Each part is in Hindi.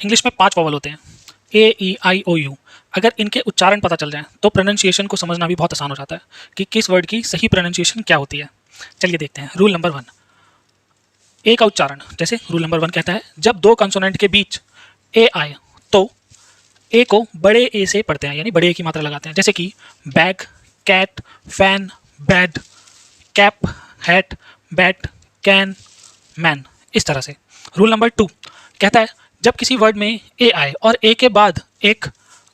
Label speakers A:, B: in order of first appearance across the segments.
A: इंग्लिश में 5 वॉवल होते हैं, ए ई आई ओ यू। अगर इनके उच्चारण पता चल जाए तो प्रोनाउंसिएशन को समझना भी बहुत आसान हो जाता है कि किस वर्ड की सही प्रोनाउंसिएशन क्या होती है। चलिए देखते हैं। रूल नंबर 1, ए का उच्चारण। जैसे रूल नंबर 1 कहता है जब दो कंसोनेंट के बीच ए आए तो ए को बड़े ए से पढ़ते हैं, यानी बड़े ए की मात्रा लगाते हैं। जैसे कि bag, cat, fan, bed, cap, hat, bat, can, man, इस तरह से। रूल नंबर 2 कहता है जब किसी वर्ड में ए आए और ए के बाद एक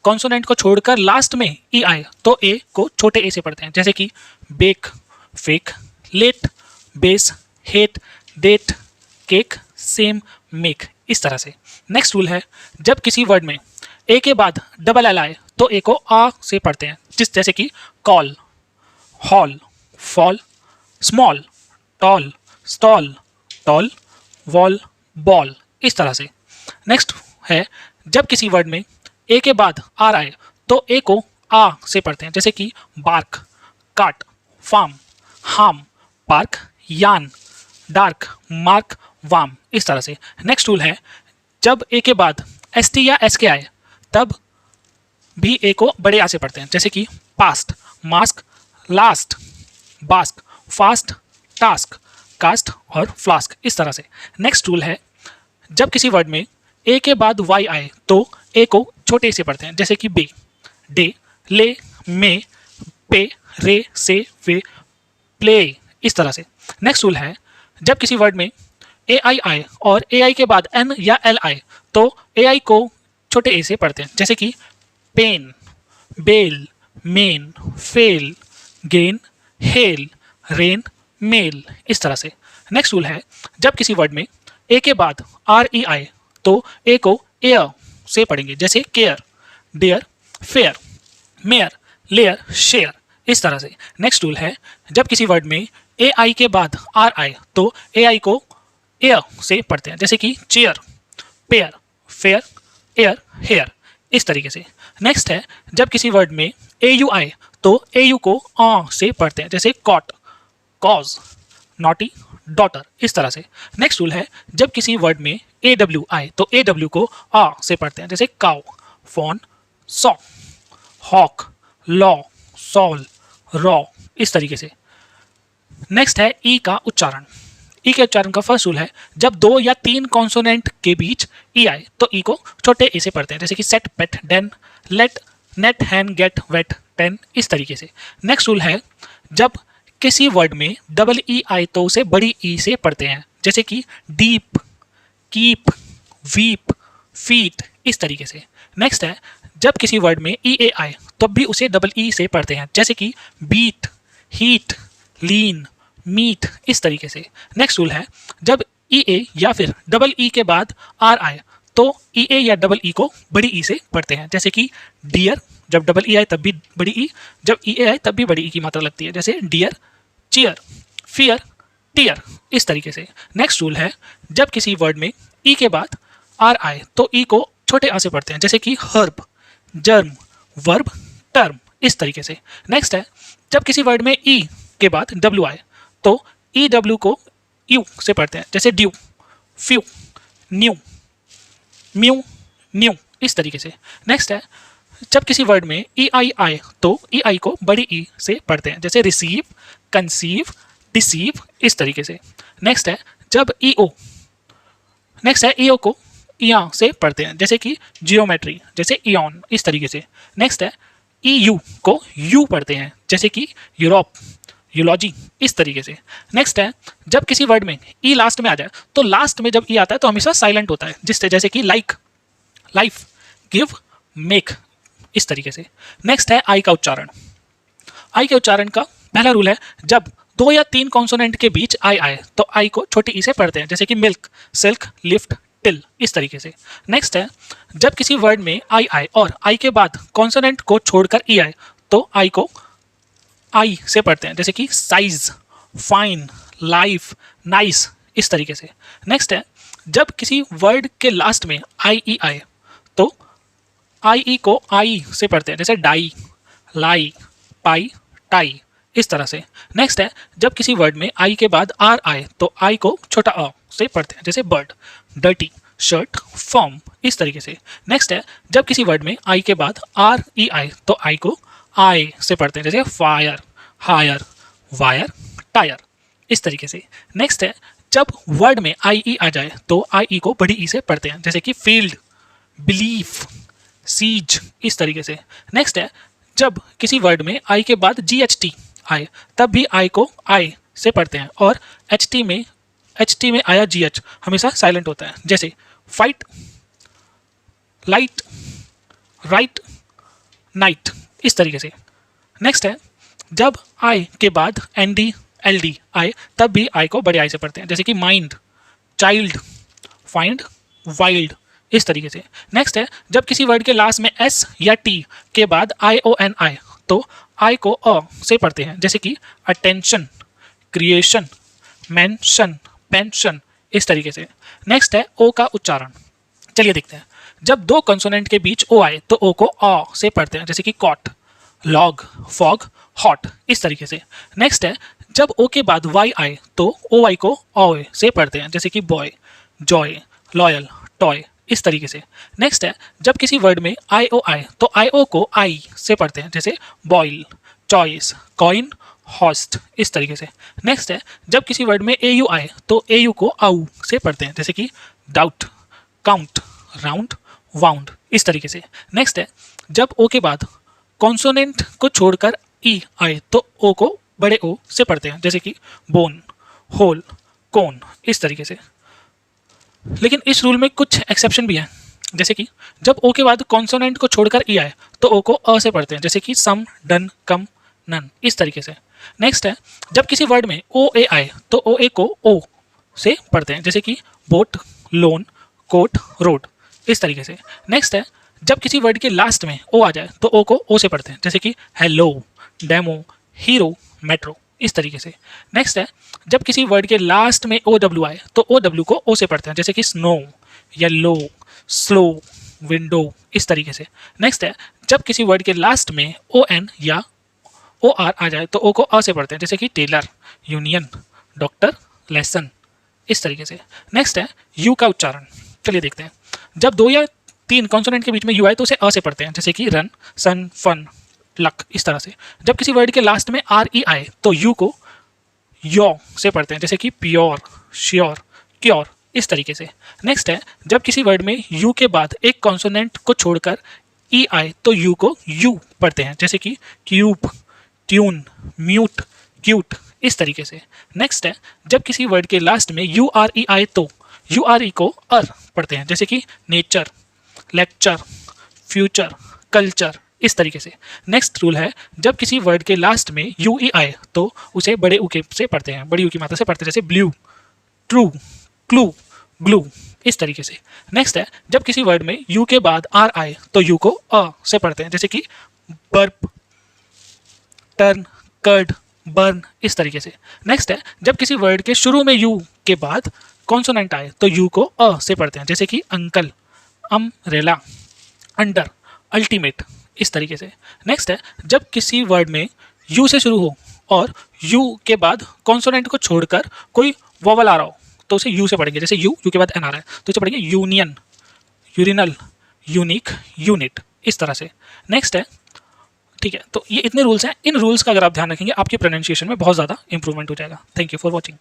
A: कॉन्सोनेंट को छोड़कर लास्ट में ई आए तो ए को छोटे ए से पढ़ते हैं। जैसे कि bake, fake, late, base, hate, date, cake, same, make, इस तरह से। नेक्स्ट रूल है जब किसी वर्ड में ए के बाद डबल एल आए तो ए को आ से पढ़ते हैं। जैसे कि call, hall, fall, small, tall, stall, tall, wall, ball, इस तरह से। नेक्स्ट है जब किसी वर्ड में ए के बाद आर आए तो ए को आ से पढ़ते हैं। जैसे कि बार्क, काट, फार्म, हार्म, पार्क, यान, डार्क, मार्क, वाम, इस तरह से। नेक्स्ट रूल है जब ए के बाद एस टी या एस के आए तब भी ए को बड़े आ से पढ़ते हैं। जैसे कि past, mask, last, bask, fast, task, cast और फ्लास्क, इस तरह से। नेक्स्ट रूल है जब किसी वर्ड में ए के बाद वाई आए तो ए को छोटे ए से पढ़ते हैं। जैसे कि बे, डे, ले, मे, पे, रे, से, वे, प्ले, इस तरह से। नेक्स्ट रूल है जब किसी वर्ड में ए आई आए और ए आई के बाद एन या एल आए तो ए आई को छोटे ए से पढ़ते हैं। जैसे कि pen, bell, men, fell, gain, hell, rain, mail, इस तरह से। नेक्स्ट रूल है जब किसी वर्ड में ए के बाद आर ई आए तो ए को एयर से पढ़ेंगे। जैसे care, dare, fair, mayor, layer, share, इस तरह से। नेक्स्ट रूल है जब किसी वर्ड में ए आई के बाद आर आए तो ए आई को एयर से पढ़ते हैं। जैसे कि chair, pair, fair, air, hair, इस तरीके से। नेक्स्ट है जब किसी वर्ड में ए यू आए तो ए यू को आ से पढ़ते हैं। जैसे कॉट, कॉज, नॉटी, डॉटर, इस तरह से। नेक्स्ट रूल है जब किसी वर्ड में ए डब्ल्यू आए तो ए डब्ल्यू को आ से पढ़ते हैं। जैसे cow, fawn, saw, hawk, law, Saul, raw, इस तरीके से। नेक्स्ट है ई का उच्चारण। ई के उच्चारण का फर्स्ट रूल है जब 2 या 3 कॉन्सोनेंट के बीच ई आए तो ई को छोटे ए से पढ़ते हैं। जैसे कि सेट, पेट, डेन, लेट, नेट, हैन, गेट, वेट, टेन, इस तरीके से। नेक्स्ट रूल है जब किसी वर्ड में डबल ई आए तो उसे बड़ी ई से पढ़ते हैं। जैसे कि डीप, कीप, वीप, फीट, इस तरीके से। नेक्स्ट है जब किसी वर्ड में ई ए आए तब भी उसे डबल ई से पढ़ते हैं। जैसे कि बीट, हीट, लीन, मीट, इस तरीके से। नेक्स्ट रूल है जब ई ए या फिर डबल ई के बाद आर आए तो ई ए या डबल ई को बड़ी ई से पढ़ते हैं। जैसे कि डियर, जब डबल ई आए तब भी बड़ी ई, जब ई ए आए तब भी बड़ी ई की मात्रा लगती है। जैसे डियर, चीयर, फियर, टीयर, इस तरीके से। नेक्स्ट रूल है जब किसी वर्ड में ई के बाद आर आए तो ई को छोटे आ से पढ़ते हैं। जैसे कि हर्ब, जर्म, वर्ब, टर्म, इस तरीके से। नेक्स्ट है जब किसी वर्ड में ई के बाद डब्ल्यू आए तो ई डब्ल्यू को यू से पढ़ते हैं। जैसे due, few, new, mu, new, इस तरीके से। नेक्स्ट है जब किसी वर्ड में ई आई आए तो ई आई को बड़ी ई से पढ़ते हैं। जैसे रिसीव, कंसीव, डिसीव, इस तरीके से। नेक्स्ट है जब ई ओ, नेक्स्ट है ई ओ को इया से पढ़ते हैं। जैसे कि जियोमेट्री, जैसे इयॉन, इस तरीके से। नेक्स्ट है ई यू को यू पढ़ते हैं। जैसे कि यूरोप, यूलॉजी, इस तरीके से। नेक्स्ट है जब किसी वर्ड में ई लास्ट में आ जाए तो लास्ट में जब ई आता है तो हमेशा साइलेंट होता है। जिससे जैसे कि लाइक, लाइफ, गिव, मेक, इस तरीके से। नेक्स्ट है आई का उच्चारण। आई के उच्चारण का पहला रूल है जब 2 या 3 कॉन्सोनेंट के बीच आई आए तो आई को छोटी ई से पढ़ते हैं। जैसे कि मिल्क, सिल्क, लिफ्ट, टिल, इस तरीके से। नेक्स्ट है जब किसी वर्ड में आई आए और आई के बाद कॉन्सोनेंट को छोड़कर ई आए तो आई को आई से पढ़ते हैं। जैसे कि साइज, फाइन, लाइफ, नाइस, इस तरीके से। नेक्स्ट है जब किसी वर्ड के लास्ट में आई ई आए तो आई ई को आई से पढ़ते हैं। जैसे डाई, लाई, पाई, टाई, इस तरह से। नेक्स्ट है जब किसी वर्ड में आई के बाद आर आए तो आई को छोटा अ से पढ़ते हैं। जैसे बर्ड, डर्टी, शर्ट, फॉर्म, इस तरीके से। नेक्स्ट है जब किसी वर्ड में आई के बाद आर ई आई तो आई को आई से पढ़ते हैं, जैसे फायर, हायर, वायर, टायर, इस तरीके से। नेक्स्ट है जब वर्ड में आई ई आ जाए तो आई ई को बड़ी ई से पढ़ते हैं, जैसे कि फील्ड, बिलीफ, सीज, इस तरीके से। नेक्स्ट है जब किसी वर्ड में आई के बाद जी एच टी आए तब भी आई को आई से पढ़ते हैं, और एच टी में आया जी एच हमेशा साइलेंट होता है, जैसे फाइट, लाइट, राइट, नाइट, इस तरीके से। नेक्स्ट है जब आई के बाद एन डी एल डी आए तब भी आई को बड़े आई से पढ़ते हैं, जैसे कि माइंड, चाइल्ड, फाइंड, वाइल्ड, इस तरीके से। नेक्स्ट है जब किसी वर्ड के लास्ट में एस या टी के बाद आई ओ एन आए तो आई को अ से पढ़ते हैं, जैसे कि अटेंशन, क्रिएशन, मेंशन, पेंशन, इस तरीके से। नेक्स्ट है ओ का उच्चारण। चलिए देखते हैं जब दो कंसोनेंट के बीच ओ आए तो ओ को अ से पढ़ते हैं, जैसे कि कॉट, लॉग, फॉग, हॉट, इस तरीके से। नेक्स्ट है जब ओ के बाद वाई आए तो ओ वाई को ऑय से पढ़ते हैं, जैसे कि बॉय, जॉय, लॉयल, टॉय, इस तरीके से। नेक्स्ट है जब किसी वर्ड में आई ओ आए तो आई ओ को आई से पढ़ते हैं, जैसे बॉयल, चॉइस, कॉइन, हॉस्ट, इस तरीके से। नेक्स्ट है जब किसी वर्ड में ए यू आए तो ए यू को आउ से पढ़ते हैं, जैसे कि डाउट, काउंट, राउंड, वाउंड, इस तरीके से। नेक्स्ट है जब ओ के बाद कॉन्सोनेंट को छोड़कर ई आए तो ओ को बड़े ओ से पढ़ते हैं, जैसे कि बोन, होल, कोन, इस तरीके से। लेकिन इस रूल में कुछ एक्सेप्शन भी हैं, जैसे कि जब ओ के बाद कॉन्सोनेंट को छोड़कर ई आए तो ओ को अ से पढ़ते हैं, जैसे कि सम, डन, कम, नन, इस तरीके से। नेक्स्ट है जब किसी वर्ड में ओ ए आए तो ओ ए को ओ से पढ़ते हैं, जैसे कि बोट, लोन, कोट, रोड, इस तरीके से। नेक्स्ट है जब किसी वर्ड के लास्ट में ओ आ जाए तो ओ को ओ से पढ़ते हैं, जैसे कि हेलो, डेमो, हीरो, मेट्रो, इस तरीके से। नेक्स्ट है जब किसी वर्ड के लास्ट में ओ डब्ल्यू आए तो ओ डब्ल्यू को ओ से पढ़ते हैं, जैसे कि स्नो, येलो, स्लो, विंडो, इस तरीके से। नेक्स्ट है जब किसी वर्ड के लास्ट में ओ एन या ओ आर आ जाए तो ओ को अ से पढ़ते हैं, जैसे कि टेलर, यूनियन, डॉक्टर, लेसन, इस तरीके से। नेक्स्ट है यू का उच्चारण। चलिए देखते हैं जब दो या तीन कॉन्सोनेंट के बीच में यू आए तो उसे अ से पढ़ते हैं, जैसे कि रन, सन, फन, लक, इस तरह से। जब किसी वर्ड के लास्ट में आर ई आए तो यू को यो से पढ़ते हैं, जैसे कि प्योर, श्योर, क्योर, इस तरीके से। नेक्स्ट है जब किसी वर्ड में यू के बाद एक कॉन्सोनेंट को छोड़कर ई आए तो यू को यू पढ़ते हैं, जैसे कि क्यूब, ट्यून, म्यूट, क्यूट, इस तरीके से। नेक्स्ट है जब किसी वर्ड के लास्ट में यू आर ई आए तो यू आर ई को अर पढ़ते हैं, जैसे कि नेचर, लेक्चर, फ्यूचर, कल्चर, इस तरीके से। नेक्स्ट रूल है जब किसी वर्ड के लास्ट में यू ई आए तो उसे बड़े ऊ के से पढ़ते हैं, बड़ी ऊ की मात्रा से पढ़ते हैं, जैसे ब्लू, ट्रू, क्लू, ग्लू, इस तरीके से। नेक्स्ट है जब किसी वर्ड में यू के बाद आर आए तो यू को अ से पढ़ते हैं, जैसे कि बर्प, टर्न, कर्ड, बर्न, इस तरीके से। नेक्स्ट है जब किसी वर्ड के शुरू में यू के बाद कॉन्सोनेंट आए तो यू को अ से पढ़ते हैं, जैसे कि अंकल, अम्ब्रेला, अंडर, अल्टीमेट, इस तरीके से। नेक्स्ट है जब किसी वर्ड में यू से शुरू हो और यू के बाद कॉन्सोनेंट को छोड़कर कोई वोवल आ रहा हो तो उसे यू से पढ़ेंगे, जैसे यू के बाद एन आ रहा है तो इसे पढ़ेंगे यूनियन, यूरिनल, यूनिक, यूनिट, इस तरह से। नेक्स्ट है, ठीक है, तो ये इतने रूल्स हैं। इन रूल्स का अगर आप ध्यान रखेंगे आपके प्रोनाउंसिएशन में बहुत ज़्यादा इंप्रूवमेंट हो जाएगा। Thank you for watching.